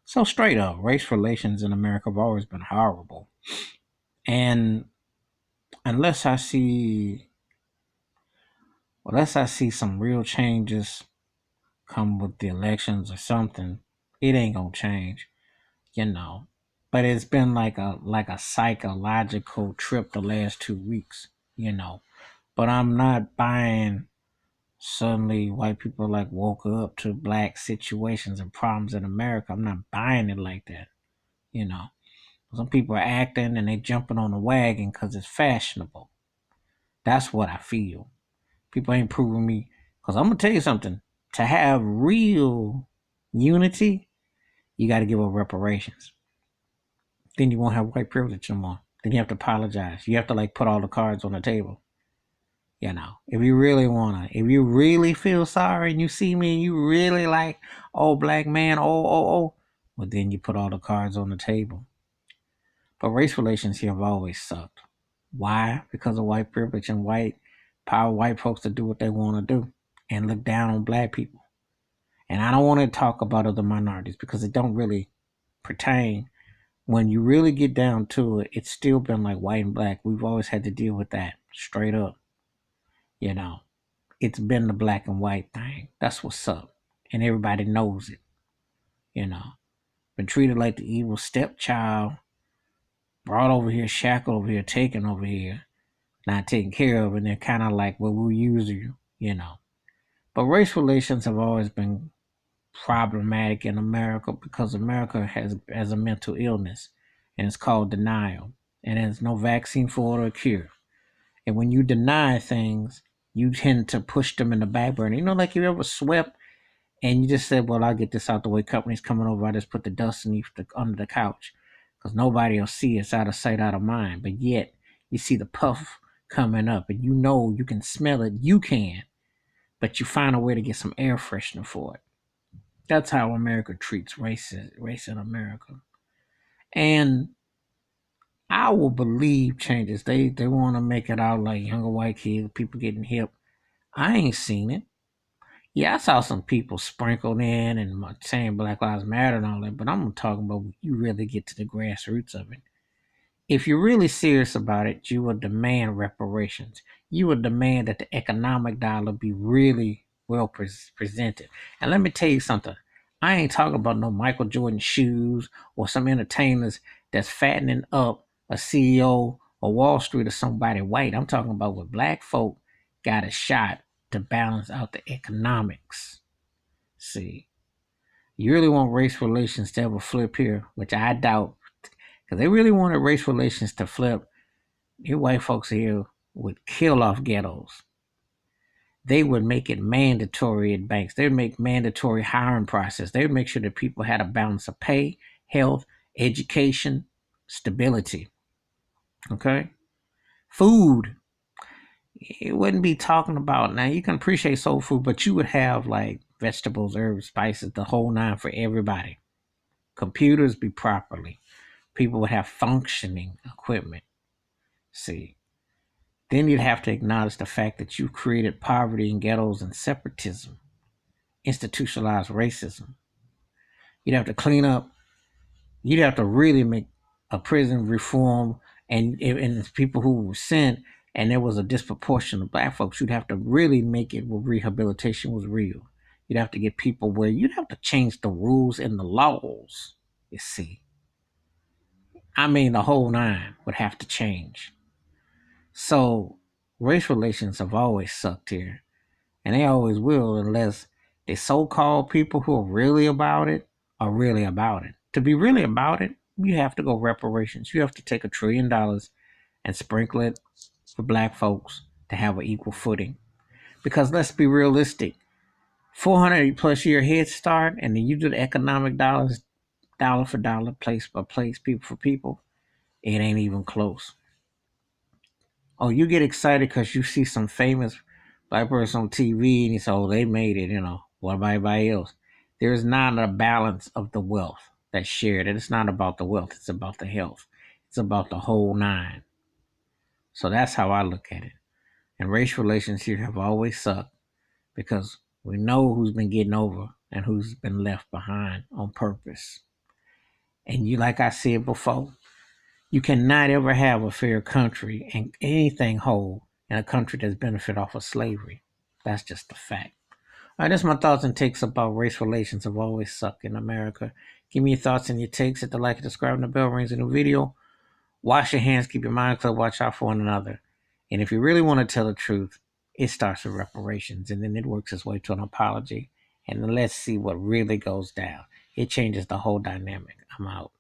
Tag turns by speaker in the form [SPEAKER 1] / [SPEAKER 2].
[SPEAKER 1] So straight up, race relations in America have always been horrible. And unless I see, unless I see some real changes come with the elections or something, it ain't gonna change, you know. But it's been like a psychological trip the last 2 weeks, you know. But I'm not buying suddenly white people like woke up to black situations and problems in America. I'm not buying it like that, you know. Some people are acting and they jumping on the wagon because it's fashionable. That's what I feel. People ain't proving me. Because I'm going to tell you something. To have real unity, you got to give up reparations. Then you won't have white privilege no more. Then you have to apologize. You have to like put all the cards on the table. If you really wanna, if you really feel sorry and you see me and you really like, oh black man, oh, well then you put all the cards on the table. But race relations here have always sucked. Why? Because of white privilege and white power, white folks to do what they want to do and look down on black people. And I don't want to talk about other minorities because it don't really pertain. When you really get down to it, it's still been like white and black. We've always had to deal with that straight up. You know, it's been the black and white thing. That's what's up. And everybody knows it. You know, been treated like the evil stepchild, brought over here, shackled over here, taken over here, not taken care of, and they're kind of like, well, we'll use you. But race relations have always been problematic in America because America has a mental illness, and it's called denial, and there's no vaccine for it or cure. And when you deny things, you tend to push them in the back burner. Like you ever swept and you just said, "Well, I'll get this out the way. Company's coming over. I just put the dust under the couch because nobody will see it's out of sight, out of mind." But yet, you see the puff coming up, and you can smell it. You can, but you find a way to get some air freshener for it. That's how America treats race in America. And I will believe changes. They want to make it out like younger white kids, people getting hip. I ain't seen it. Yeah, I saw some people sprinkled in and saying Black Lives Matter and all that, but I'm talking about when you really get to the grassroots of it. If you're really serious about it, you will demand reparations. You will demand that the economic dollar be really well presented. And let me tell you something. I ain't talking about no Michael Jordan shoes or some entertainers that's fattening up a CEO or Wall Street or somebody white. I'm talking about what black folk got a shot to balance out the economics. See, you really want race relations to ever flip here, which I doubt, because they really wanted race relations to flip. You white folks here would kill off ghettos. They would make it mandatory at banks. They would make mandatory hiring process. They would make sure that people had a balance of pay, health, education, stability. Okay? Food. It wouldn't be talking about now you can appreciate soul food, but you would have like vegetables, herbs, spices, the whole nine for everybody. Computers be properly. People would have functioning equipment. See, then you'd have to acknowledge the fact that you created poverty and ghettos and separatism, institutionalized racism. You'd have to clean up. You'd have to really make a prison reform, and the people who were sent, and there was a disproportion of black folks. You'd have to really make it where rehabilitation was real. You'd have to get people where you'd have to change the rules and the laws. You see, I mean, the whole nine would have to change. So race relations have always sucked here, and they always will unless the so-called people who are really about it are really about it. To be really about it, you have to go reparations. You have to take $1 trillion and sprinkle it for black folks to have an equal footing. Because let's be realistic, 400 plus year head start, and then you do the economic dollars, dollar for dollar, place by place, people for people, it ain't even close. Oh, you get excited because you see some famous black person on TV and you say, oh, they made it, what about everybody else? There's not a balance of the wealth that's shared. And it's not about the wealth, it's about the health. It's about the whole nine. So that's how I look at it. And race relations here have always sucked because we know who's been getting over and who's been left behind on purpose. And you, like I said before, you cannot ever have a fair country and anything whole in a country that's benefit off of slavery. That's just a fact. All right, that's my thoughts and takes about race relations have always sucked in America. Give me your thoughts and your takes. Hit the like and subscribe and the bell rings in the video. Wash your hands, keep your mind clear, watch out for one another. And if you really want to tell the truth, it starts with reparations and then it works its way to an apology. And then let's see what really goes down. It changes the whole dynamic. I'm out.